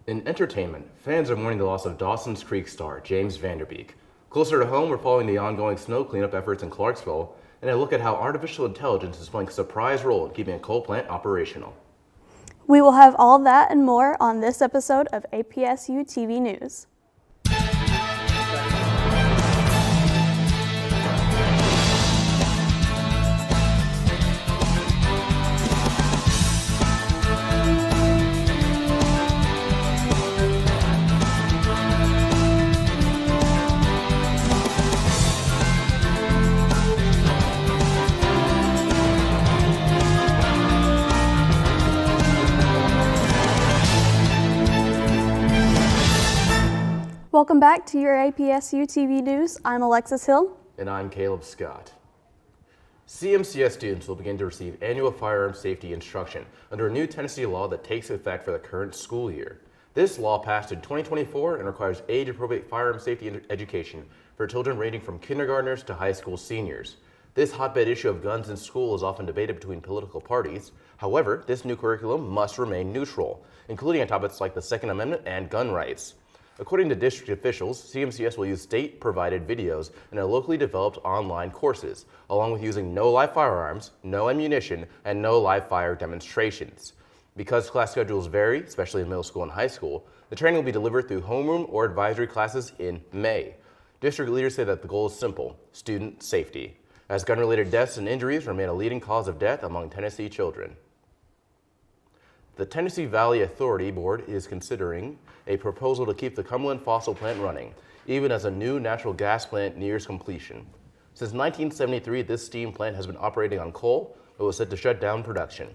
In entertainment, fans are mourning the loss of Dawson's Creek star James Van Der Beek. Closer to home, we're following the ongoing snow cleanup efforts in Clarksville and a look at how artificial intelligence is playing a surprise role in keeping a coal plant operational. We will have all that and more on this episode of APSU TV News. Welcome back to your APSU TV News. I'm Alexis Hill. And I'm Caleb Scott. CMCS students will begin to receive annual firearm safety instruction under a new Tennessee law that takes effect for the current school year. This law passed in 2024 and requires age-appropriate firearm safety education for children ranging from kindergartners to high school seniors. This hotbed issue of guns in school is often debated between political parties. However, this new curriculum must remain neutral, including on topics like the Second Amendment and gun rights. According to district officials, CMCS will use state-provided videos and locally developed online courses, along with using no live firearms, no ammunition, and no live fire demonstrations. Because class schedules vary, especially in middle school and high school, the training will be delivered through homeroom or advisory classes in May. District leaders say that the goal is simple: student safety, as gun-related deaths and injuries remain a leading cause of death among Tennessee children. The Tennessee Valley Authority Board is considering a proposal to keep the Cumberland fossil plant running, even as a new natural gas plant nears completion. Since 1973, this steam plant has been operating on coal, but was set to shut down production.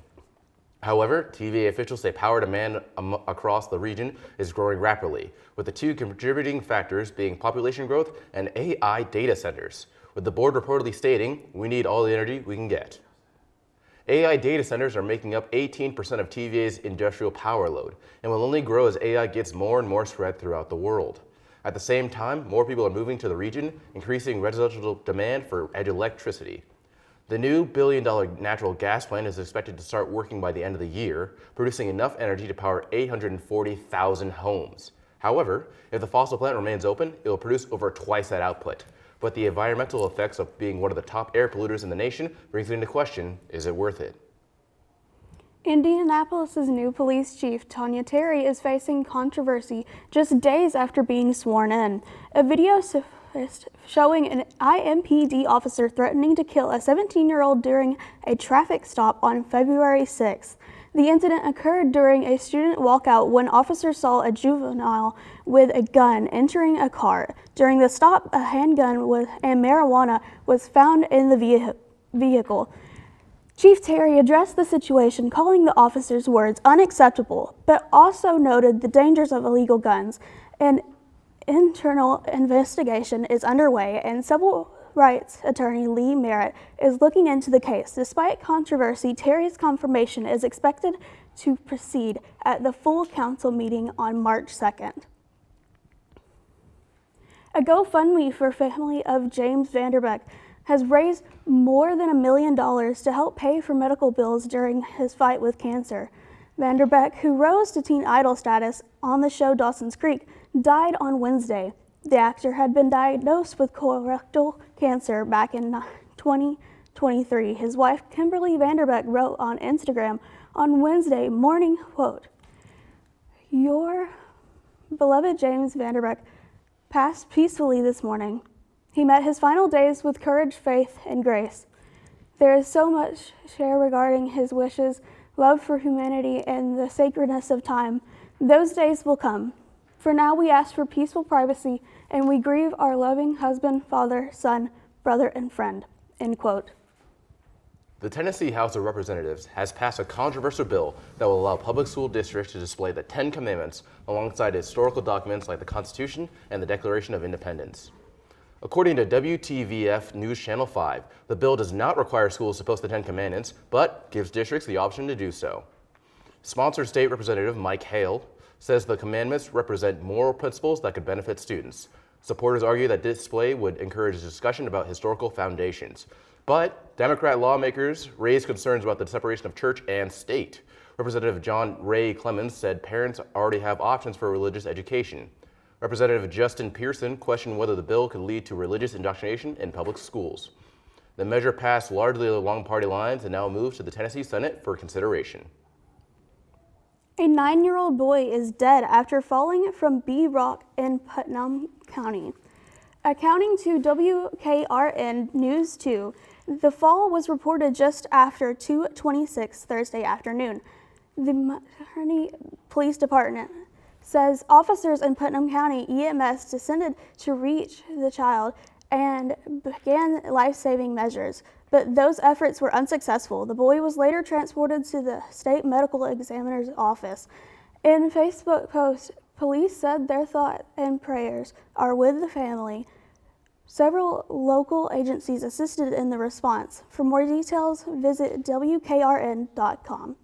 However, TVA officials say power demand across the region is growing rapidly, with the two contributing factors being population growth and AI data centers, with the board reportedly stating, "We need all the energy we can get." AI data centers are making up 18% of TVA's industrial power load and will only grow as AI gets more and more spread throughout the world. At the same time, more people are moving to the region, increasing residential demand for electricity. The new billion-dollar natural gas plant is expected to start working by the end of the year, producing enough energy to power 840,000 homes. However, if the fossil plant remains open, it will produce over twice that output. But the environmental effects of being one of the top air polluters in the nation brings into question, is it worth it? Indianapolis's new police chief, Tanya Terry, is facing controversy just days after being sworn in. A video surfaced showing an IMPD officer threatening to kill a 17-year-old during a traffic stop on February 6th. The incident occurred during a student walkout when officers saw a juvenile with a gun entering a car. During the stop, a handgun and marijuana was found in the vehicle. Chief Terry addressed the situation, calling the officers' words unacceptable, but also noted the dangers of illegal guns. An internal investigation is underway, and civil rights attorney Lee Merritt is looking into the case. Despite controversy, Terry's confirmation is expected to proceed at the full council meeting on March 2nd. A GoFundMe for family of James Van Der Beek has raised more than $1 million to help pay for medical bills during his fight with cancer. Van Der Beek, who rose to teen idol status on the show Dawson's Creek, died on Wednesday. The actor had been diagnosed with colorectal cancer back in 2023. His wife, Kimberly Van Der Beek, wrote on Instagram on Wednesday morning, quote, "Your beloved James Van Der Beek passed peacefully this morning. He met his final days with courage, faith, and grace. There is so much share regarding his wishes, love for humanity, and the sacredness of time. Those days will come. For now, we ask for peaceful privacy, and we grieve our loving husband, father, son, brother, and friend," end quote. The Tennessee House of Representatives has passed a controversial bill that will allow public school districts to display the 10 Commandments alongside historical documents like the Constitution and the Declaration of Independence. According to WTVF News Channel 5, the bill does not require schools to post the 10 Commandments, but gives districts the option to do so. Sponsored State Representative Micheal says the commandments represent moral principles that could benefit students. Supporters argue that display would encourage discussion about historical foundations. But Democrat lawmakers raised concerns about the separation of church and state. Representative John Ray Clemens said parents already have options for religious education. Representative Justin Pearson questioned whether the bill could lead to religious indoctrination in public schools. The measure passed largely along party lines and now moves to the Tennessee Senate for consideration. A 9-year-old boy is dead after falling from B Rock in Putnam County. According to WKRN News 2, the fall was reported just after 2:26 Thursday afternoon. The Malachi Police Department says officers in Putnam County EMS descended to reach the child and began life-saving measures, but those efforts were unsuccessful. The boy was later transported to the state medical examiner's office. In a Facebook post, police said their thoughts and prayers are with the family. Several local agencies assisted in the response. For more details, visit WKRN.com.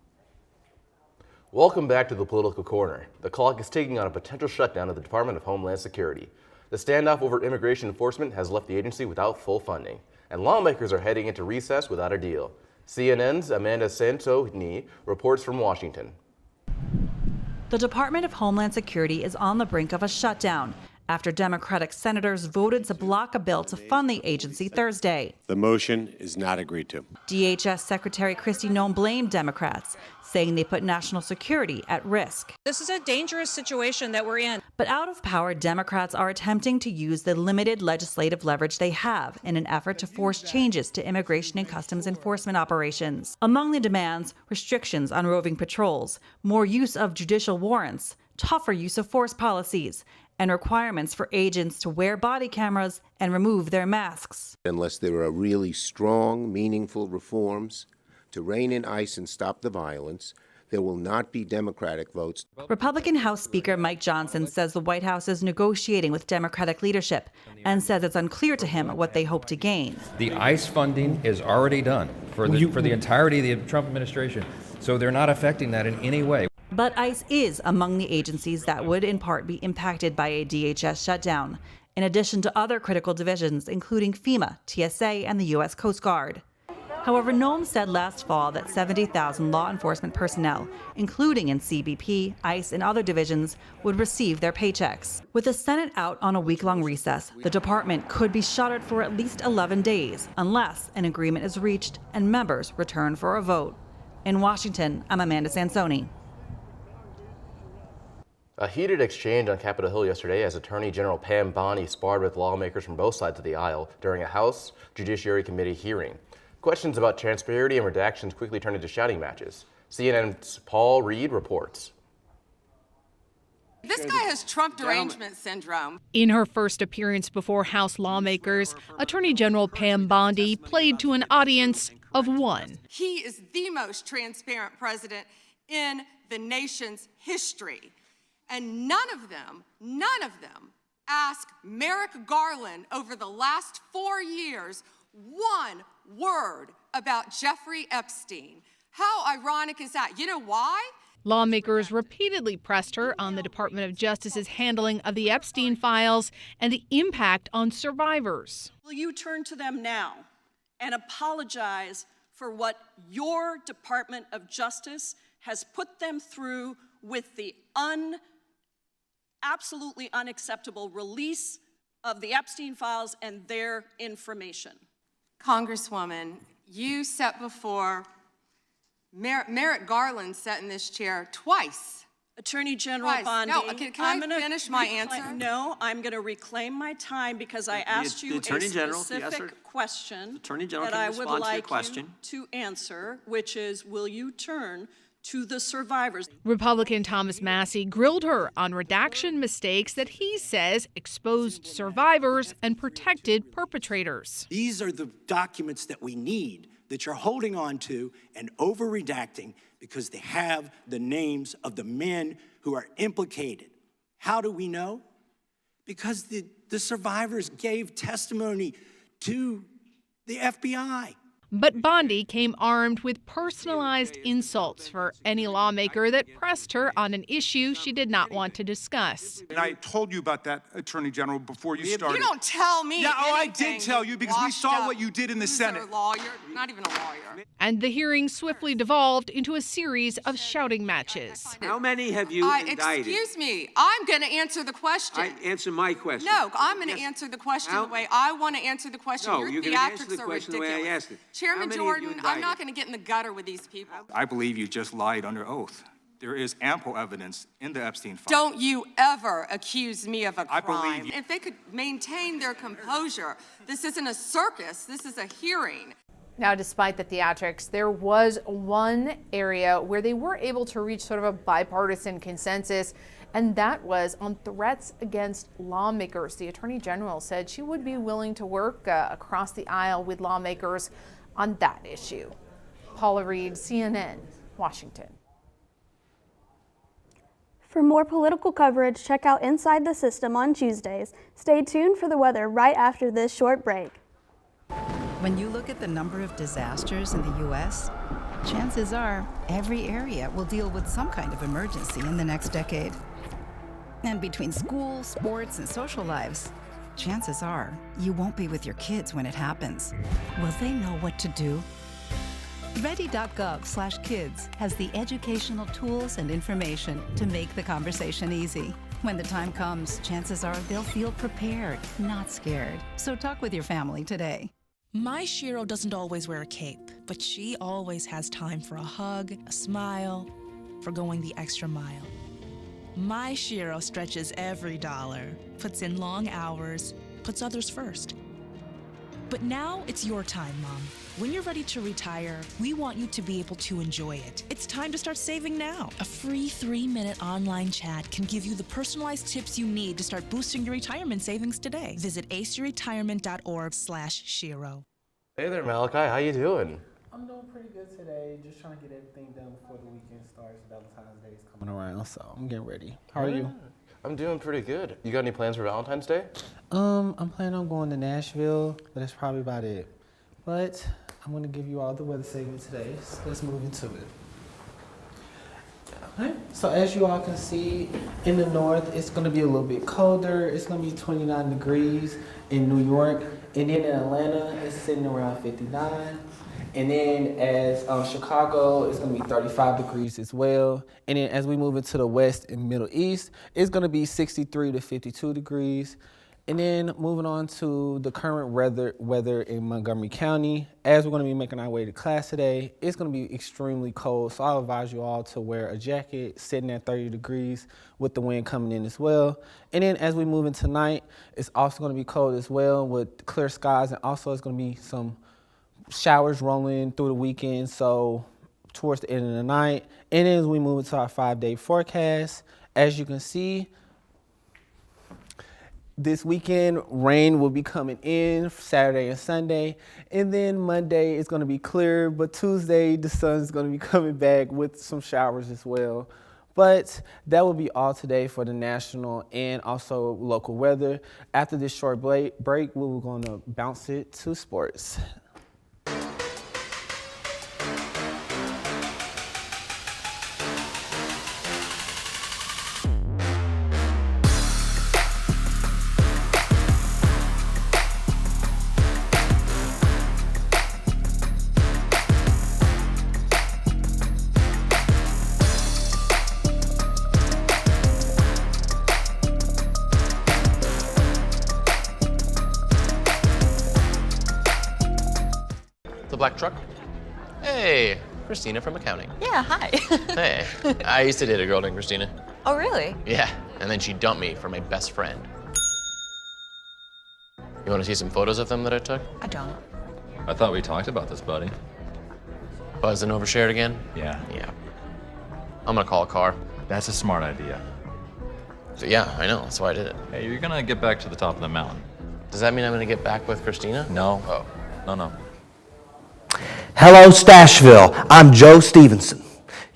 Welcome back to the Political Corner. The clock is ticking on a potential shutdown of the Department of Homeland Security. The standoff over immigration enforcement has left the agency without full funding, and lawmakers are heading into recess without a deal. CNN's Amanda Santoni reports from Washington. The Department of Homeland Security is on the brink of a shutdown after Democratic senators voted to block a bill to fund the agency Thursday. The motion is not agreed to. DHS Secretary Kristi Noem blamed Democrats, saying they put national security at risk. This is a dangerous situation that we're in. But out of power, Democrats are attempting to use the limited legislative leverage they have in an effort to force changes to immigration and customs enforcement operations. Among the demands, restrictions on roving patrols, more use of judicial warrants, tougher use of force policies, and requirements for agents to wear body cameras and remove their masks. Unless there are really strong, meaningful reforms to rein in ICE and stop the violence, there will not be Democratic votes. Republican House Speaker Mike Johnson says the White House is negotiating with Democratic leadership and says it's unclear to him what they hope to gain. The ICE funding is already done for the entirety of the Trump administration, so they're not affecting that in any way. But ICE is among the agencies that would in part be impacted by a DHS shutdown, in addition to other critical divisions, including FEMA, TSA, and the U.S. Coast Guard. However, Noem said last fall that 70,000 law enforcement personnel, including in CBP, ICE, and other divisions, would receive their paychecks. With the Senate out on a week-long recess, the department could be shuttered for at least 11 days, unless an agreement is reached and members return for a vote. In Washington, I'm Amanda Sansoni. A heated exchange on Capitol Hill yesterday as Attorney General Pam Bondi sparred with lawmakers from both sides of the aisle during a House Judiciary Committee hearing. Questions about transparency and redactions quickly turned into shouting matches. CNN's Paul Reed reports. This guy has Trump derangement syndrome. In her first appearance before House lawmakers, Attorney General Pam Bondi played to an audience of one. He is the most transparent president in the nation's history. And none of them asked Merrick Garland over the last 4 years one word about Jeffrey Epstein. How ironic is that? You know why? Lawmakers repeatedly pressed her on the Department of Justice's handling of the Epstein files and the impact on survivors. Will you turn to them now and apologize for what your Department of Justice has put them through with the absolutely unacceptable release of the Epstein files and their information? Congresswoman, you sat before Merrick Garland sat in this chair twice. Attorney General Bondi. No, can I finish my answer? No, I'm going to reclaim my time because I asked you a specific question that I would like you to answer, which is, will you turn to the survivors? Republican Thomas Massie grilled her on redaction mistakes that he says exposed survivors and protected perpetrators. These are the documents that we need that you're holding on to and over-redacting because they have the names of the men who are implicated. How do we know? Because the survivors gave testimony to the FBI. But Bondi came armed with personalized insults for any lawmaker that pressed her on an issue she did not want to discuss. And I told you about that, Attorney General, before you started. You don't tell me Yeah, oh, I anything, did tell you because we saw what you did in the Senate. Lawyer, not even a lawyer. And the hearing swiftly devolved into a series of shouting matches. How many have you indicted? Excuse me, I'm going to answer the question. Answer my question. No, I'm going to answer the question the way I want to answer the question. No, Your you're going to answer the theatrics are question ridiculous. the way I asked it. Chairman Jordan, I'm not going to get in the gutter with these people. I believe you just lied under oath. There is ample evidence in the Epstein file. Don't you ever accuse me of a crime. I believe you. If they could maintain their composure, this isn't a circus, this is a hearing. Now, despite the theatrics, there was one area where they were able to reach sort of a bipartisan consensus, and that was on threats against lawmakers. The Attorney General said she would be willing to work across the aisle with lawmakers on that issue. Paula Reed, CNN, Washington. For more political coverage, check out Inside the System on Tuesdays. Stay tuned for the weather right after this short break. When you look at the number of disasters in the U.S., chances are every area will deal with some kind of emergency in the next decade. And between school, sports, and social lives, chances are you won't be with your kids when it happens. Will they know what to do? Ready.gov/kids has the educational tools and information to make the conversation easy. When the time comes, chances are they'll feel prepared, not scared. So talk with your family today. My Shiro doesn't always wear a cape, but she always has time for a hug, a smile, for going the extra mile. My Shiro stretches every dollar, puts in long hours, puts others first. But now it's your time, Mom. When you're ready to retire, we want you to be able to enjoy it. It's time to start saving now. A free 3-minute online chat can give you the personalized tips you need to start boosting your retirement savings today. Visit aceyourretirement.org/Shiro. Hey there, Malachi. How you doing? I'm doing pretty good today. Just trying to get everything done before the weekend starts. Valentine's Day is coming around, so I'm getting ready. How are you? I'm doing pretty good. You got any plans for Valentine's Day? I'm planning on going to Nashville, but that's probably about it. But I'm going to give you all the weather segment today. So let's move into it. Alright, so as you all can see, in the north, it's going to be a little bit colder. It's going to be 29 degrees in New York. And then in Atlanta, it's sitting around 59. And then as Chicago, it's going to be 35 degrees as well. And then as we move into the west and Middle East, it's going to be 63 to 52 degrees. And then moving on to the current weather in Montgomery County, as we're going to be making our way to class today, it's going to be extremely cold. So I'll advise you all to wear a jacket sitting at 30 degrees with the wind coming in as well. And then as we move into night, it's also going to be cold as well with clear skies. And also it's going to be some showers rolling through the weekend, so towards the end of the night. And as we move into our 5-day forecast, as you can see, this weekend rain will be coming in Saturday and Sunday, and then Monday is going to be clear, but Tuesday the sun is going to be coming back with some showers as well. But that will be all today for the national and also local weather. After this short break, we're going to bounce it to sports. Black truck? Hey, Christina from accounting. Yeah, hi. Hey, I used to date a girl named Christina. Oh, really? Yeah, and then she dumped me for my best friend. You want to see some photos of them that I took? I don't. I thought we talked about this, buddy. Buzzed and overshared again? Yeah. Yeah. I'm gonna call a car. That's a smart idea. So yeah, I know, that's why I did it. Hey, you're gonna get back to the top of the mountain. Does that mean I'm gonna get back with Christina? No. Oh. No. Hello, Stashville. I'm Joe Stevenson.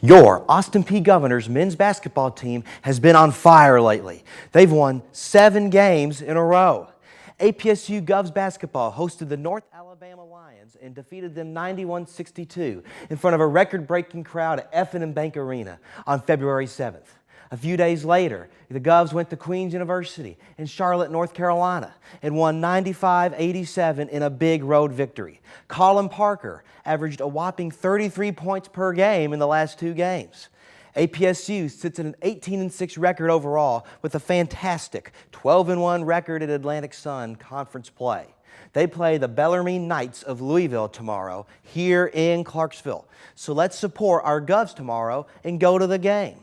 Your Austin Peay Governors men's basketball team has been on fire lately. They've won 7 games in a row. APSU Govs basketball hosted the North Alabama Lions and defeated them 91-62 in front of a record-breaking crowd at F&M Bank Arena on February 7th. A few days later, the Govs went to Queens University in Charlotte, North Carolina, and won 95-87 in a big road victory. Colin Parker averaged a whopping 33 points per game in the last 2 games. APSU sits at an 18-6 record overall with a fantastic 12-1 record in Atlantic Sun Conference play. They play the Bellarmine Knights of Louisville tomorrow here in Clarksville. So let's support our Govs tomorrow and go to the game.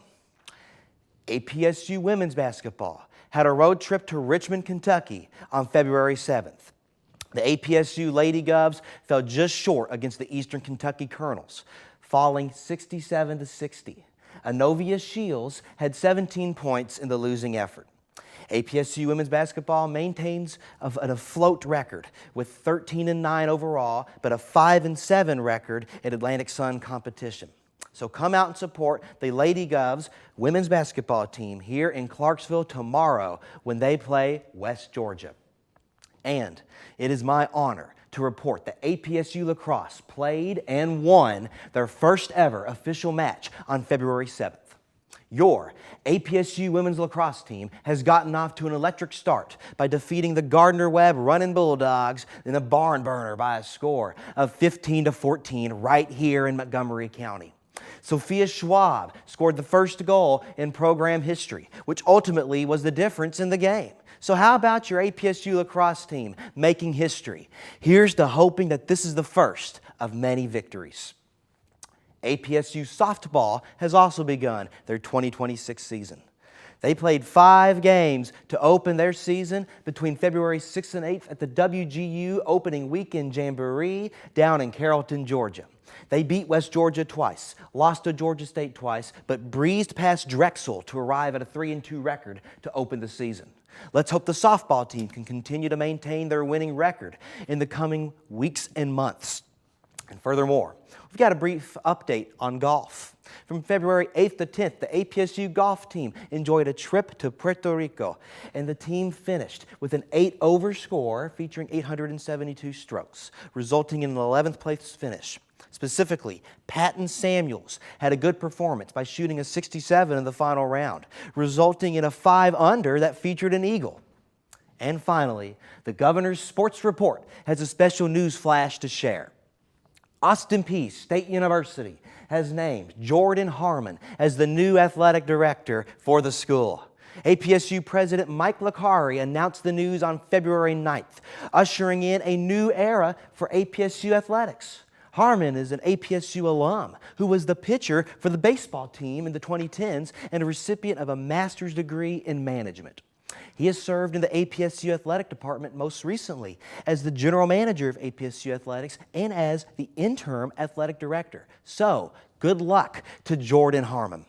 APSU women's basketball had a road trip to Richmond, Kentucky on February 7th. The APSU Lady Govs fell just short against the Eastern Kentucky Colonels, falling 67-60. Anovia Shields had 17 points in the losing effort. APSU women's basketball maintains an afloat record with 13-9 overall, but a 5-7 record in Atlantic Sun competition. So come out and support the Lady Govs women's basketball team here in Clarksville tomorrow when they play West Georgia. And it is my honor to report that APSU lacrosse played and won their first ever official match on February 7th. Your APSU women's lacrosse team has gotten off to an electric start by defeating the Gardner-Webb Running Bulldogs in a barn burner by a score of 15-14 right here in Montgomery County. Sophia Schwab scored the first goal in program history, which ultimately was the difference in the game. So how about your APSU lacrosse team making history? Here's to hoping that this is the first of many victories. APSU softball has also begun their 2026 season. They played 5 games to open their season between February 6th and 8th at the WGU opening weekend jamboree down in Carrollton, Georgia. They beat West Georgia twice, lost to Georgia State twice, but breezed past Drexel to arrive at a 3-2 record to open the season. Let's hope the softball team can continue to maintain their winning record in the coming weeks and months. And furthermore, we've got a brief update on golf. From February 8th to 10th, the APSU golf team enjoyed a trip to Puerto Rico, and the team finished with an 8-over score featuring 872 strokes, resulting in an 11th place finish. Specifically, Patton Samuels had a good performance by shooting a 67 in the final round, resulting in a 5-under that featured an eagle. And finally, the Governor's Sports Report has a special news flash to share. Austin Peay State University has named Jordan Harmon as the new athletic director for the school. APSU President Mike Licari announced the news on February 9th, ushering in a new era for APSU athletics. Harmon is an APSU alum who was the pitcher for the baseball team in the 2010s and a recipient of a master's degree in management. He has served in the APSU athletic department most recently as the general manager of APSU athletics and as the interim athletic director. So, good luck to Jordan Harmon.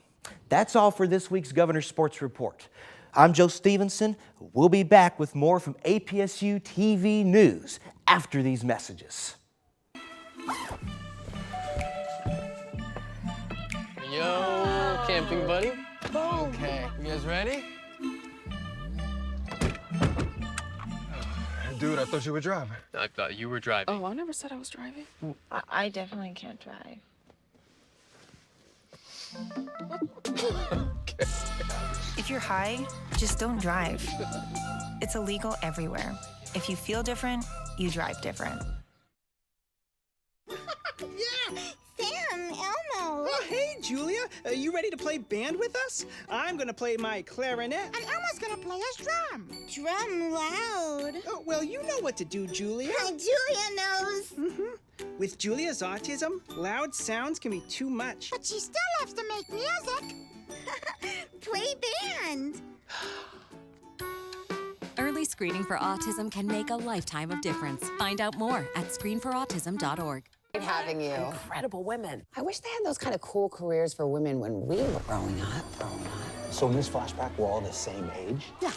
That's all for this week's Governor's Sports Report. I'm Joe Stevenson. We'll be back with more from APSU TV News after these messages. Yo, camping buddy. Okay, you guys ready? Dude, I thought you were driving. I thought you were driving. Oh, I never said I was driving. I definitely can't drive. Okay. If you're high, just don't drive. It's illegal everywhere. If you feel different, you drive different. Yeah! Sam, Elmo! Oh, hey, Julia. Are you ready to play band with us? I'm gonna play my clarinet. And Elmo's gonna play his drum. Drum loud. Oh, well, you know what to do, Julia. Julia knows. Mm-hmm. With Julia's autism, loud sounds can be too much. But she still loves to make music. Play band. Early screening for autism can make a lifetime of difference. Find out more at screenforautism.org. Having you. Incredible women. I wish they had those kind of cool careers for women when we were growing up. So in this flashback, we're all the same age? Yeah.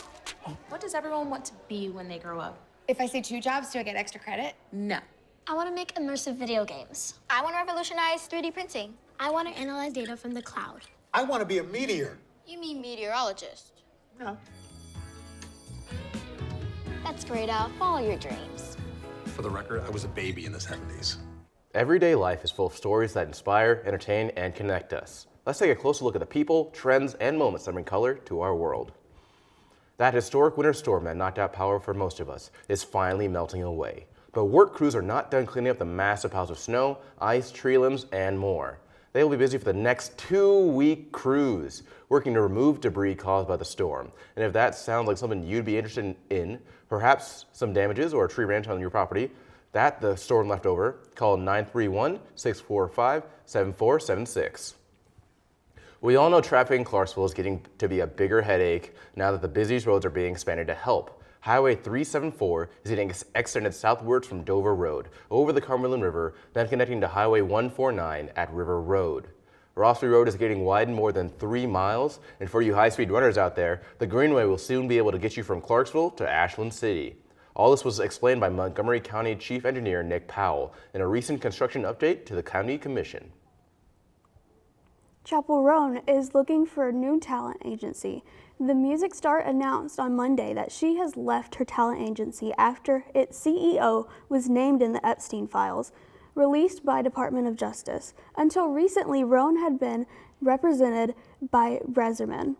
What does everyone want to be when they grow up? If I say 2 jobs, do I get extra credit? No. I want to make immersive video games. I want to revolutionize 3D printing. I want to analyze data from the cloud. I want to be a meteor. You mean meteorologist? No. That's great, Al. Follow your dreams. For the record, I was a baby in the 70s. Everyday life is full of stories that inspire, entertain, and connect us. Let's take a closer look at the people, trends, and moments that bring color to our world. That historic winter storm that knocked out power for most of us is finally melting away. But work crews are not done cleaning up the massive piles of snow, ice, tree limbs, and more. They will be busy for the next 2-week cruise, working to remove debris caused by the storm. And if that sounds like something you'd be interested in, perhaps some damages or a tree branch on your property that the storm left over, call 931-645-7476. We all know traffic in Clarksville is getting to be a bigger headache now that the busiest roads are being expanded to help. Highway 374 is getting extended southwards from Dover Road, over the Cumberland River, then connecting to Highway 149 at River Road. Rossby Road is getting widened more than 3 miles, and for you high-speed runners out there, the Greenway will soon be able to get you from Clarksville to Ashland City. All this was explained by Montgomery County Chief Engineer Nick Powell in a recent construction update to the County Commission. Chappell Roan is looking for a new talent agency. The music star announced on Monday that she has left her talent agency after its CEO was named in the Epstein files, released by Department of Justice. Until recently, Roan had been represented by Reserman.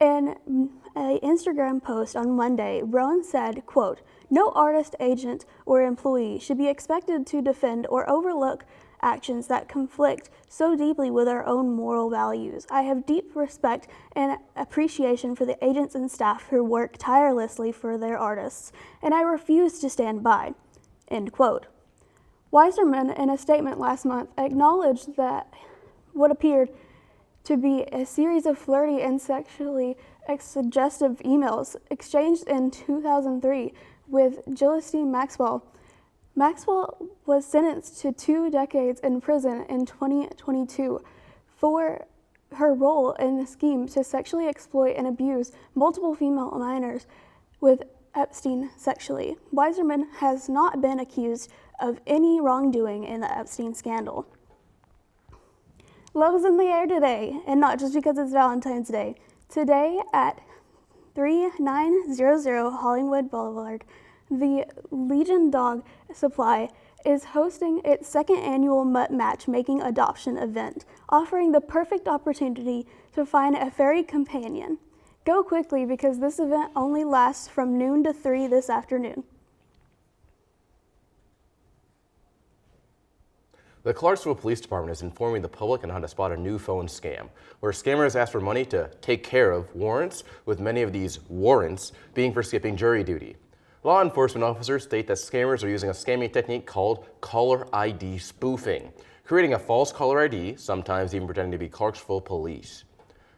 In an Instagram post on Monday, Roan said, quote, "No artist, agent, or employee should be expected to defend or overlook actions that conflict so deeply with our own moral values. I have deep respect and appreciation for the agents and staff who work tirelessly for their artists, and I refuse to stand by." End quote. Weiserman, in a statement last month, acknowledged that what appeared to be a series of flirty and sexually suggestive emails exchanged in 2003 with Gillian Maxwell. Maxwell was sentenced to 2 decades in prison in 2022 for her role in the scheme to sexually exploit and abuse multiple female minors with Epstein sexually. Weiserman has not been accused of any wrongdoing in the Epstein scandal. Love is in the air today, and not just because it's Valentine's Day. Today at 3900 Hollywood Boulevard, the Legion Dog Supply is hosting its 2nd annual Mutt Matchmaking Adoption event, offering the perfect opportunity to find a furry companion. Go quickly because this event only lasts from noon to 3 this afternoon. The Clarksville Police Department is informing the public on how to spot a new phone scam, where scammers ask for money to take care of warrants, with many of these warrants being for skipping jury duty. Law enforcement officers state that scammers are using a scamming technique called caller ID spoofing, creating a false caller ID, sometimes even pretending to be Clarksville police.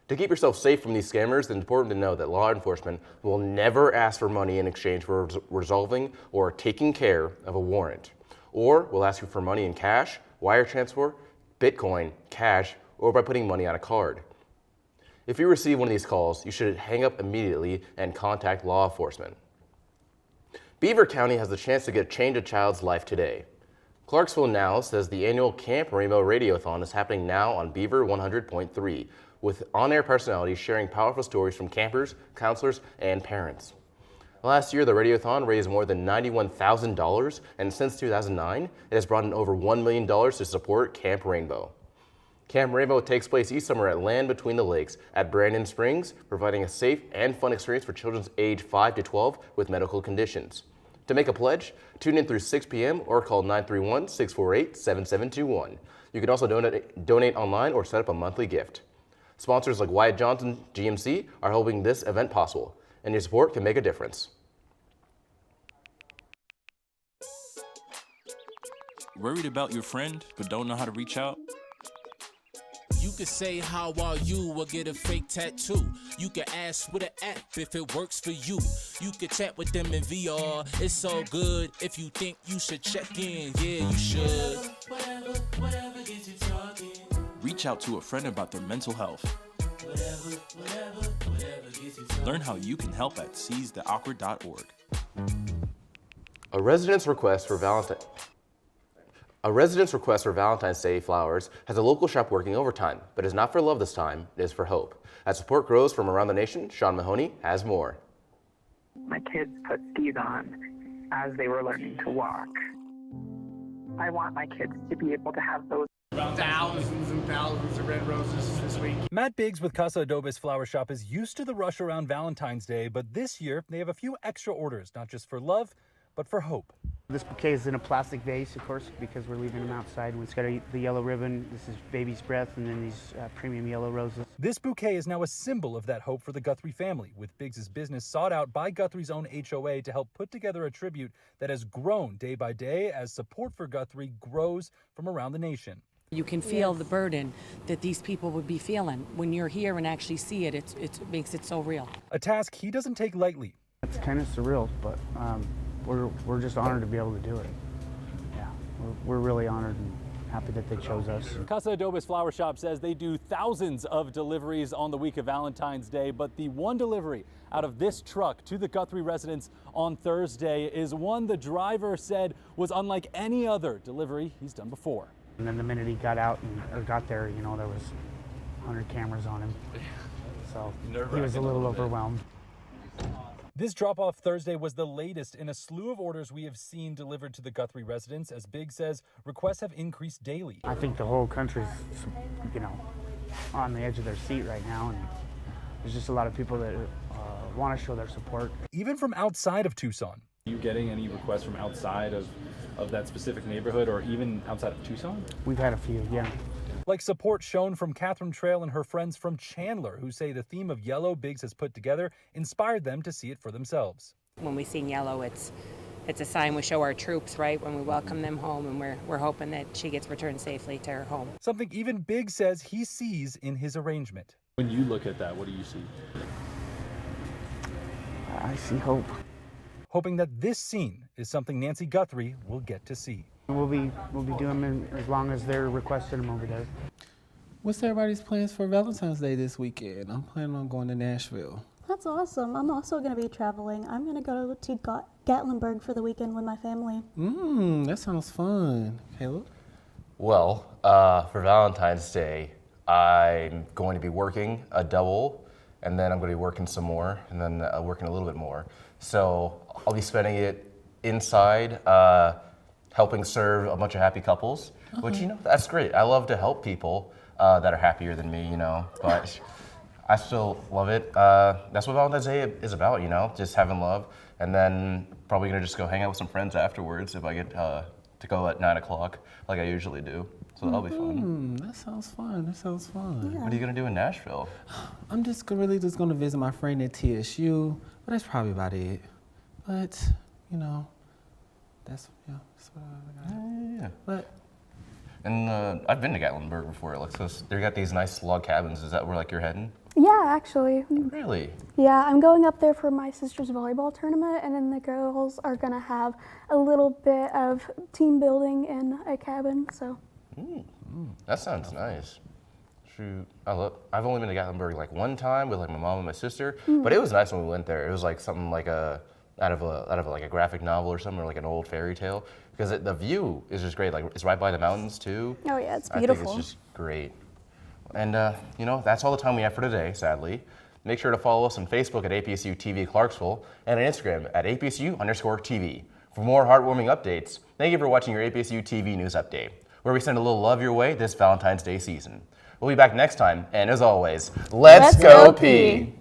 To keep yourself safe from these scammers, it's important to know that law enforcement will never ask for money in exchange for resolving or taking care of a warrant, or will ask you for money in cash, wire transfer, Bitcoin, cash, or by putting money on a card. If you receive one of these calls, you should hang up immediately and contact law enforcement. Beaver County has the chance to change a child's life today. Clarksville Now says the annual Camp Rainbow Radiothon is happening now on Beaver 100.3, with on-air personalities sharing powerful stories from campers, counselors, and parents. Last year, the Radiothon raised more than $91,000, and since 2009, it has brought in over $1 million to support Camp Rainbow. Camp Rainbow takes place each summer at Land Between the Lakes at Brandon Springs, providing a safe and fun experience for children age 5 to 12 with medical conditions. To make a pledge, tune in through 6 p.m. or call 931-648-7721. You can also donate online or set up a monthly gift. Sponsors like Wyatt Johnson GMC are helping this event possible, and your support can make a difference. Worried about your friend but don't know how to reach out? You could say how are you or get a fake tattoo. You could ask with an app if it works for you. You could chat with them in VR. It's so good. If you think you should check in, yeah, you should. Whatever gets you talking. Reach out to a friend about their mental health. Whatever gets you talking. Learn how you can help at seizetheawkward.org. A resident's request for Valentine's Day flowers has a local shop working overtime, but it's not for love this time, it is for hope. As support grows from around the nation, Sean Mahoney has more. my kids put skis on as they were learning to walk. I want my kids to be able to have those thousands and thousands of red roses this week. Matt Biggs with Casa Adobes Flower Shop is used to the rush around Valentine's Day, but this year they have a few extra orders, not just for love, but for hope. This bouquet is in a plastic vase, of course, because we're leaving them outside. It's got the yellow ribbon. This is baby's breath, and then these premium yellow roses. This bouquet is now a symbol of that hope for the Guthrie family, with Biggs' business sought out by Guthrie's own HOA to help put together a tribute that has grown day by day as support for Guthrie grows from around the nation. You can feel the burden that these people would be feeling. When you're here and actually see it, it makes it so real. A task he doesn't take lightly. It's kind of surreal, but we're just honored to be able to do it. Yeah, we're really honored and happy that they chose us. Casa Adobes Flower Shop says they do thousands of deliveries on the week of Valentine's Day, but the one delivery out of this truck to the Guthrie residence on Thursday is one the driver said was unlike any other delivery he's done before. And then the minute he got out or got there, you know, there was 100 cameras on him. So he was a little overwhelmed. This drop-off Thursday was the latest in a slew of orders we have seen delivered to the Guthrie residence. As Biggs says, requests have increased daily. I think the whole country's, you know, on the edge of their seat right now, and there's just a lot of people that want to show their support. Even from outside of Tucson. Are you getting any requests from outside of that specific neighborhood or even outside of Tucson? We've had a few, yeah. Like support shown from Catherine Trail and her friends from Chandler, who say the theme of yellow Biggs has put together inspired them to see it for themselves. When we sing yellow, it's a sign we show our troops, right? When we welcome them home, and we're hoping that she gets returned safely to her home. Something even Biggs says he sees in his arrangement. When you look at that, what do you see? I see hope. Hoping that this scene is something Nancy Guthrie will get to see. We'll be doing them as long as they're requesting them over there. What's everybody's plans for Valentine's Day this weekend? I'm planning on going to Nashville. That's awesome. I'm also going to be traveling. I'm going to go to Gatlinburg for the weekend with my family. That sounds fun. Kaleb? Well, for Valentine's Day, I'm going to be working a double, and then I'm going to be working some more, and then working a little bit more. So I'll be spending it inside, helping serve a bunch of happy couples, which, you know, that's great. I love to help people that are happier than me, you know, but I still love it. That's what Valentine's Day is about, you know, just having love. And then probably gonna just go hang out with some friends afterwards if I get to go at 9 o'clock like I usually do. So that'll be fun. That sounds fun. That sounds fun. Yeah. What are you gonna do in Nashville? I'm really just gonna visit my friend at TSU, but that's probably about it. But, you know, that's what I got. Yeah. But. And I've been to Gatlinburg before, Alexis. They got these nice log cabins. Is that where like you're heading? Yeah, actually. Really? Yeah, I'm going up there for my sister's volleyball tournament, and then the girls are gonna have a little bit of team building in a cabin, so. That sounds nice. Shoot, I've only been to Gatlinburg like one time with like my mom and my sister, but it was nice when we went there. It was like something like out of like a graphic novel or something, or like an old fairy tale, because the view is just great. Like it's right by the mountains too. Oh yeah, it's beautiful. I think it's just great. And you know, that's all the time we have for today, sadly. Make sure to follow us on Facebook at APSU TV Clarksville and on Instagram at APSU_TV. For more heartwarming updates, thank you for watching your APSU TV News Update, where we send a little love your way this Valentine's Day season. We'll be back next time, and as always, let's go P!